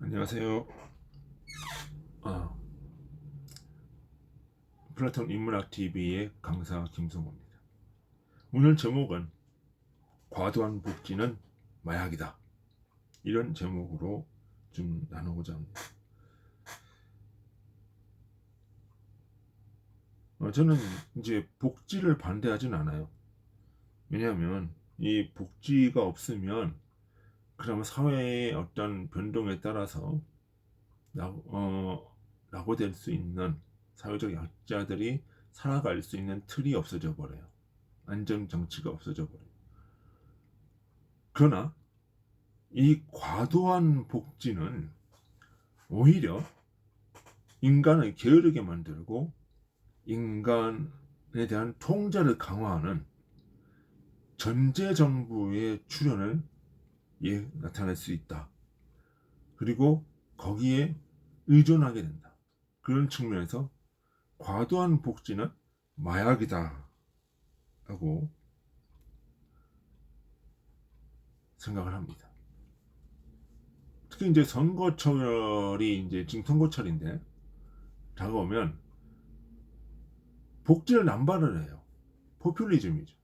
안녕하세요. 플라톤 인문학 TV의 강사 김성호입니다. 오늘 제목은 과도한 복지는 마약이다. 이런 제목으로 좀 나누고자 합니다. 저는 이제 복지를 반대하진 않아요. 왜냐하면 이 복지가 없으면 그러면 사회의 어떤 변동에 따라서 낙오될 수 있는 사회적 약자들이 살아갈 수 있는 틀이 없어져 버려요. 안전장치가 없어져 버려요. 그러나 이 과도한 복지는 오히려 인간을 게으르게 만들고 인간에 대한 통제를 강화하는 전제정부의 출현을 나타낼 수 있다. 그리고 거기에 의존하게 된다. 그런 측면에서 과도한 복지는 마약이다 라고 생각을 합니다. 특히 이제 선거철이 이제 지금 선거철인데 다가오면 복지를 남발을 해요. 포퓰리즘이죠.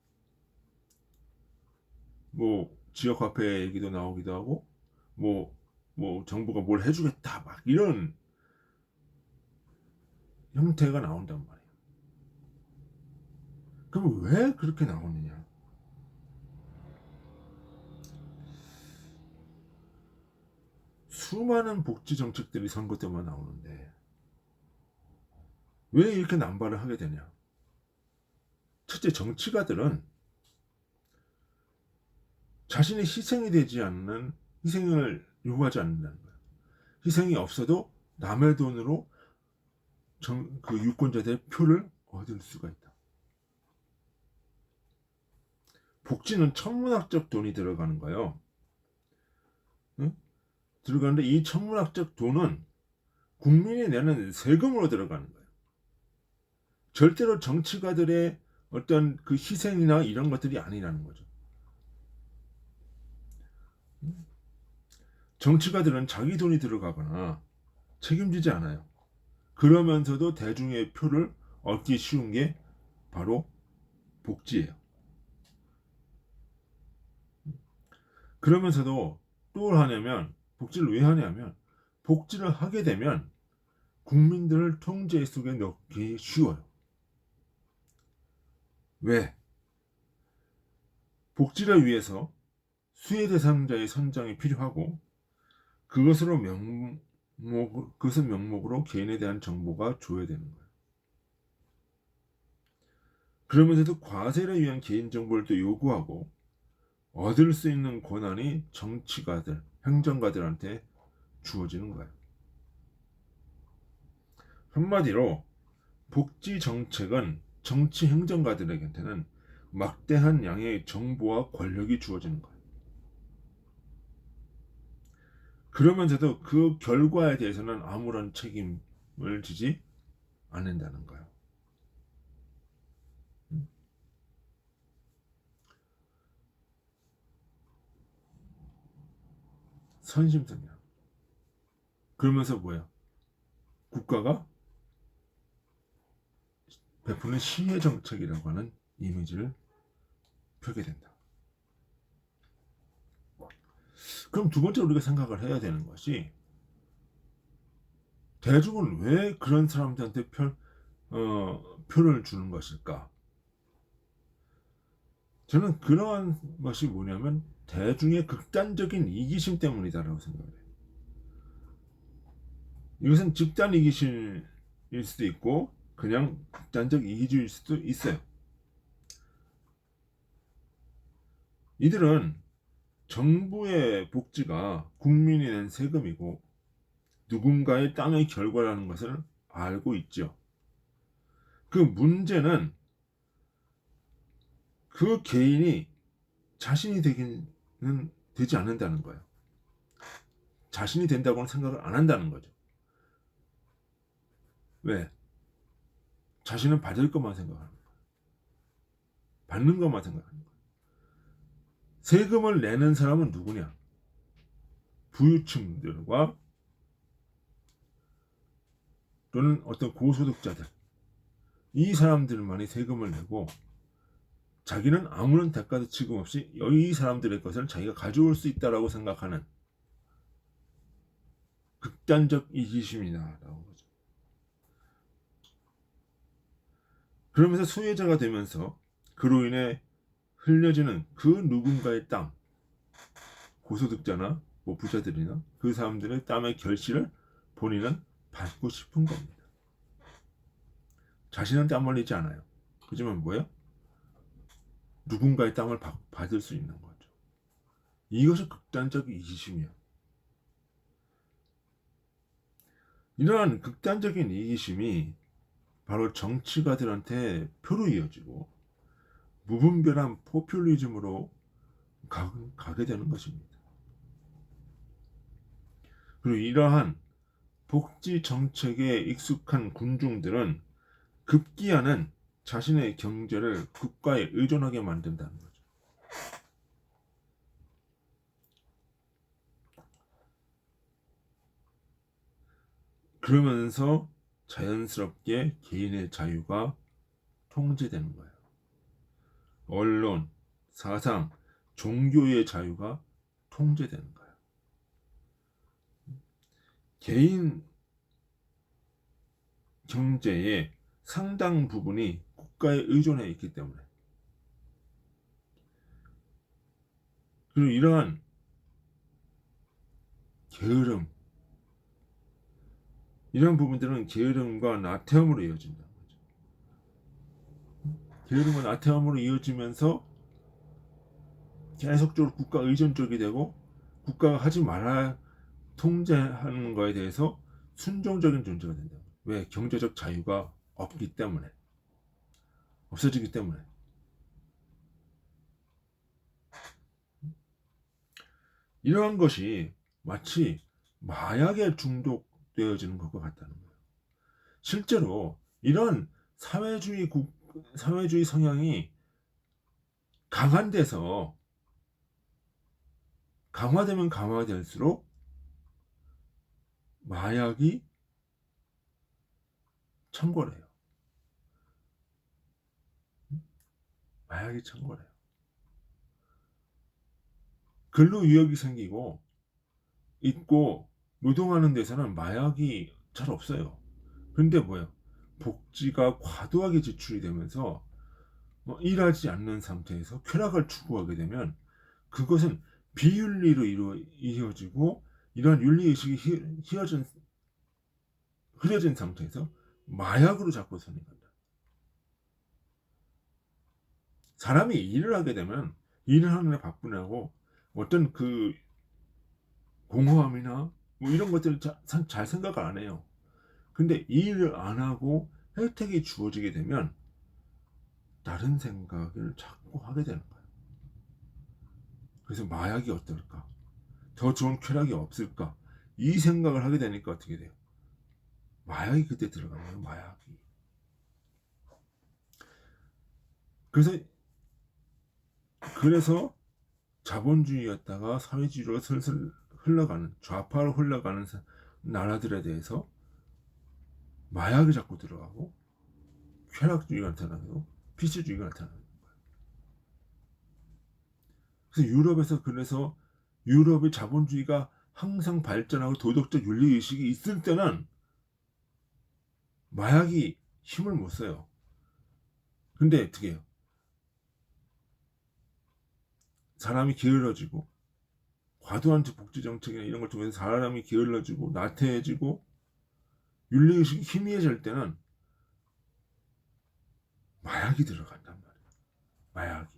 뭐 지역 화폐 얘기도 나오기도 하고 뭐 정부가 뭘 해주겠다 막 이런 형태가 나온단 말이에요. 그럼 왜 그렇게 나오느냐? 수많은 복지 정책들이 선거 때만 나오는데 왜 이렇게 남발을 하게 되냐? 첫째, 정치가들은 자신이 희생이 되지 않는 희생을 요구하지 않는다는 거예요. 희생이 없어도 남의 돈으로 그 유권자들의 표를 얻을 수가 있다. 복지는 천문학적 돈이 들어가는 거예요. 응? 들어가는데 이 천문학적 돈은 국민이 내는 세금으로 들어가는 거예요. 절대로 정치가들의 어떤 그 희생이나 이런 것들이 아니라는 거죠. 정치가들은 자기 돈이 들어가거나 책임지지 않아요. 그러면서도 대중의 표를 얻기 쉬운 게 바로 복지예요. 그러면서도 또 하냐면 복지를 왜 하냐면 복지를 하게 되면 국민들을 통제 속에 넣기 쉬워요. 왜? 복지를 위해서 수혜 대상자의 선정이 필요하고 그것은 명목으로 개인에 대한 정보가 줘야 되는 거예요. 그러면서도 과세를 위한 개인정보를 또 요구하고 얻을 수 있는 권한이 정치가들, 행정가들한테 주어지는 거예요. 한마디로 복지 정책은 정치 행정가들에게는 막대한 양의 정보와 권력이 주어지는 거예요. 그러면서도 그 결과에 대해서는 아무런 책임을 지지 않는다는 거예요. 선심성이야. 그러면서 뭐야? 국가가 베푸는 시혜 정책이라고 하는 이미지를 펴게 된다. 그럼 두 번째 우리가 생각을 해야 되는 것이 대중은 왜 그런 사람들한테 표를 주는 것일까? 저는 그러한 것이 뭐냐면 대중의 극단적인 이기심 때문이다라고 생각해요. 이것은 집단 이기심일 수도 있고 그냥 극단적 이기주의일 수도 있어요. 이들은 정부의 복지가 국민이 낸 세금이고 누군가의 땅의 결과라는 것을 알고 있죠. 그 문제는 그 개인이 자신이 되지 않는다는 거예요. 자신이 된다고는 생각을 안 한다는 거죠. 왜? 자신은 받을 것만 생각하는 거예요. 받는 것만 생각하는 거예요. 세금을 내는 사람은 누구냐? 부유층들과 또는 어떤 고소득자들, 이 사람들만이 세금을 내고 자기는 아무런 대가도 지금 없이 이 사람들의 것을 자기가 가져올 수 있다라고 생각하는 극단적 이기심이다라고 거죠. 그러면서 소유자가 되면서 그로 인해 흘려지는 그 누군가의 땀, 고소득자나 뭐 부자들이나 그 사람들의 땀의 결실을 본인은 받고 싶은 겁니다. 자신은 땀 흘리지 않아요. 하지만 뭐예요? 누군가의 땀을 받을 수 있는 거죠. 이것이 극단적 이기심이야. 이러한 극단적인 이기심이 바로 정치가들한테 표로 이어지고 무분별한 포퓰리즘으로 가게 되는 것입니다. 그리고 이러한 복지 정책에 익숙한 군중들은 급기야는 자신의 경제를 국가에 의존하게 만든다는 거죠. 그러면서 자연스럽게 개인의 자유가 통제되는 거예요. 언론, 사상, 종교의 자유가 통제되는 거예요. 개인 경제의 상당 부분이 국가에 의존해 있기 때문에, 그리고 이러한 게으름, 이런 부분들은 게으름과 나태함으로 이어진다는 거죠. 게으름과 나태함으로 이어지면서 계속적으로 국가 의존적이 되고 국가가 하지 말아야 통제하는 거에 대해서 순종적인 존재가 된다. 왜? 경제적 자유가 없기 때문에, 없어지기 때문에. 이러한 것이 마치 마약에 중독되어지는 것과 같다는 거예요. 실제로 이런 사회주의 성향이 강한 데서 강화되면 강화될수록 마약이 창궐해요. 마약이 창궐해요. 근로 유역이 생기고 있고 노동하는 데서는 마약이 잘 없어요. 근데 뭐예요? 복지가 과도하게 지출이 되면서 일하지 않는 상태에서 쾌락을 추구하게 되면 그것은 비윤리로 이어지고 이러한 윤리의식이 흐려진 상태에서 마약으로 자꾸 선행한다. 사람이 일을 하게 되면 일을 하느라 바쁘냐고 어떤 그 공허함이나 뭐 이런 것들을 잘 생각을 안 해요. 근데 일을 안 하고 혜택이 주어지게 되면 다른 생각을 자꾸 하게 되는 거예요. 그래서 마약이 어떨까? 더 좋은 쾌락이 없을까? 이 생각을 하게 되니까 어떻게 돼요? 마약이 그때 들어간 거예요. 마약이. 그래서 자본주의였다가 사회주의로 슬슬 흘러가는, 좌파로 흘러가는 나라들에 대해서 마약이 자꾸 들어가고 쾌락주의가 나타나고 피시주의가 나타나는 거예요. 그래서 유럽의 자본주의가 항상 발전하고 도덕적 윤리의식이 있을 때는 마약이 힘을 못 써요. 근데 어떻게 해요? 사람이 게을러지고 과도한 복지 정책이나 이런 걸 통해서 사람이 게을러지고 나태해지고 윤리의식이 희미해질 때는 마약이 들어간단 말이에요. 마약이.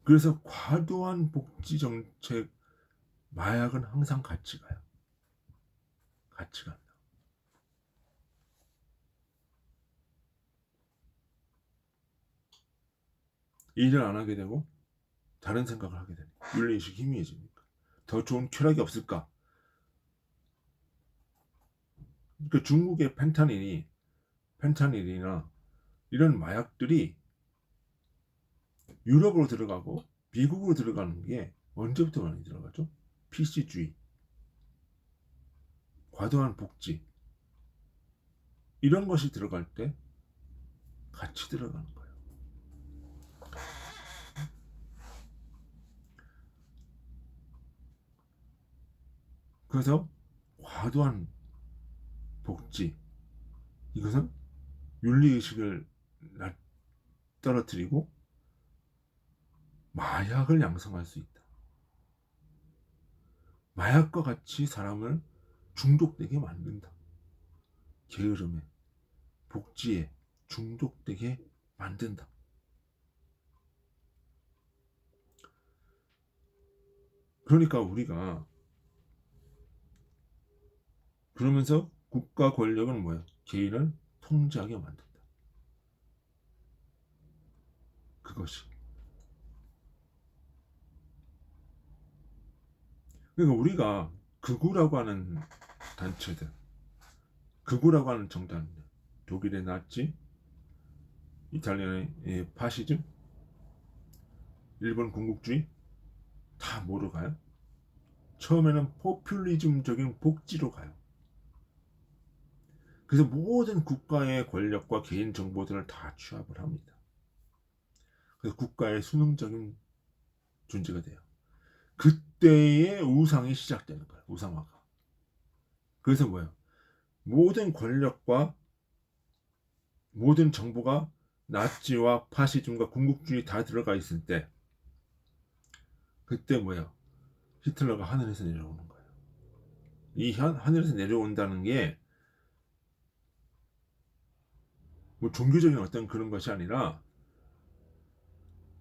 그래서 과도한 복지 정책, 마약은 항상 같이 가요. 같이 간다. 일을 안 하게 되고 다른 생각을 하게 되니까 윤리의식이 희미해지니까 더 좋은 쾌락이 없을까? 그러니까 중국의 펜타닐이나 이런 마약들이 유럽으로 들어가고 미국으로 들어가는 게 언제부터 많이 들어가죠? PC주의. 과도한 복지 이런 것이 들어갈 때 같이 들어가는 거예요. 그래서 과도한 복지 이것은 윤리의식을 떨어뜨리고 마약을 양성할 수 있다. 마약과 같이 사람을 중독되게 만든다. 게으름에, 복지에 중독되게 만든다. 그러니까 우리가 그러면서 국가 권력은 뭐예요? 개인을 통제하게 만든다. 그것이. 그러니까 우리가 극우라고 하는 단체들, 극우라고 하는 정당들, 독일의 나치, 이탈리아의 파시즘, 일본 군국주의 다 뭐로 가요? 처음에는 포퓰리즘적인 복지로 가요. 그래서 모든 국가의 권력과 개인 정보들을 다 취합을 합니다. 그래서 국가의 수능적인 존재가 돼요. 그때의 우상이 시작되는 거예요. 우상화가. 그래서 뭐예요? 모든 권력과 모든 정보가 나치와 파시즘과 군국주의 다 들어가 있을 때 그때 뭐예요? 히틀러가 하늘에서 내려오는 거예요. 이 하늘에서 내려온다는 게 뭐 종교적인 어떤 그런 것이 아니라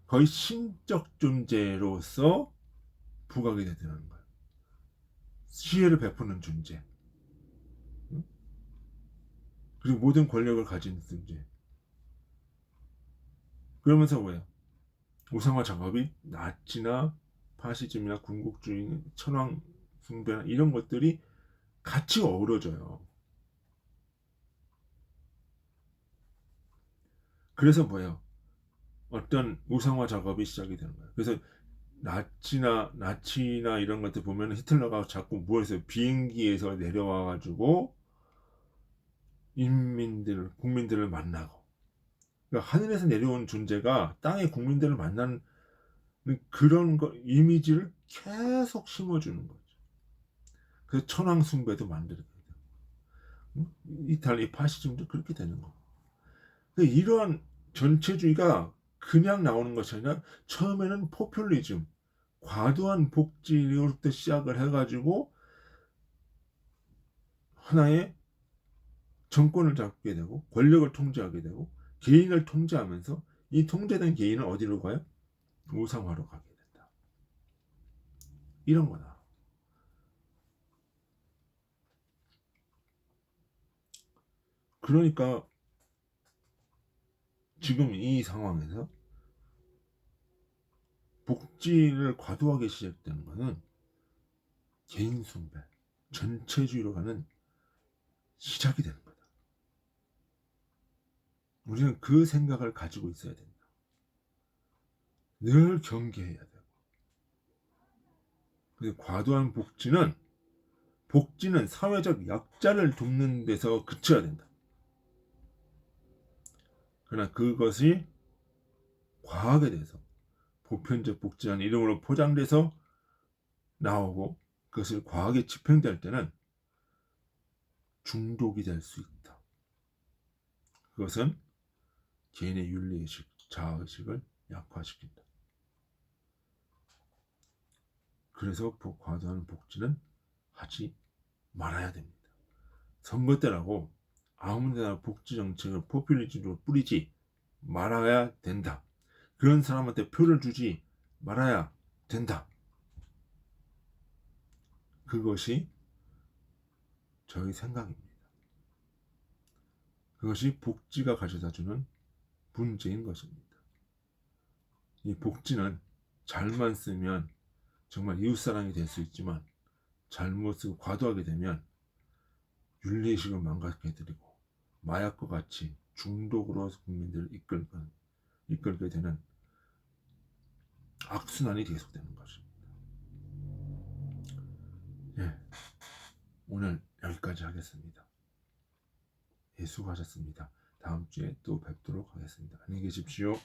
거의 신적 존재로서 부각이 되는 거예요. 시혜를 베푸는 존재. 그리고 모든 권력을 가진 존재. 그러면서 뭐예요? 우상화 작업이 나치나 파시즘이나 군국주의, 천황 숭배나 이런 것들이 같이 어우러져요. 그래서 뭐예요? 어떤 우상화 작업이 시작이 되는 거예요. 그래서 나치나 이런 것들 보면 히틀러가 자꾸 뭐했어요? 비행기에서 내려와 가지고 국민들을 만나고, 그러니까 하늘에서 내려온 존재가 땅의 국민들을 만나는 그런 이미지를 계속 심어주는 거죠. 그래서 천황 숭배도 만들게 돼요. 응? 이탈리아 파시즘도 그렇게 되는 거고. 그러니까 이러한 전체주의가 그냥 나오는 것이 아니라 처음에는 포퓰리즘, 과도한 복지로부터 시작을 해가지고 하나의 정권을 잡게 되고 권력을 통제하게 되고 개인을 통제하면서 이 통제된 개인은 어디로 가요? 우상화로 가게 된다. 이런 거다. 그러니까 지금 이 상황에서 복지를 과도하게 시작되는 것은 개인 숭배, 전체주의로 가는 시작이 되는 거다. 우리는 그 생각을 가지고 있어야 된다. 늘 경계해야 되고. 그래서 과도한 복지는 사회적 약자를 돕는 데서 그쳐야 된다. 그러나 그것이 과하게 돼서 보편적 복지라는 이름으로 포장돼서 나오고 그것을 과하게 집행될 때는 중독이 될 수 있다. 그것은 개인의 윤리의식, 자아의식을 약화시킨다. 그래서 과도한 복지는 하지 말아야 됩니다. 선거 때라고 아무데나 복지 정책을 포퓰리즘으로 뿌리지 말아야 된다. 그런 사람한테 표를 주지 말아야 된다. 그것이 저의 생각입니다. 그것이 복지가 가져다주는 문제인 것입니다. 이 복지는 잘만 쓰면 정말 이웃사랑이 될 수 있지만 잘못 쓰고 과도하게 되면 윤리의식을 망가게 드리고 마약과 같이 중독으로 국민들을 이끌게 되는 악순환이 계속되는 것입니다. 예, 오늘 여기까지. 여기까지 하겠습니다. 예, 수고하셨습니다. 다음 주에 또 뵙도록 하겠습니다. 안녕히 계십시오.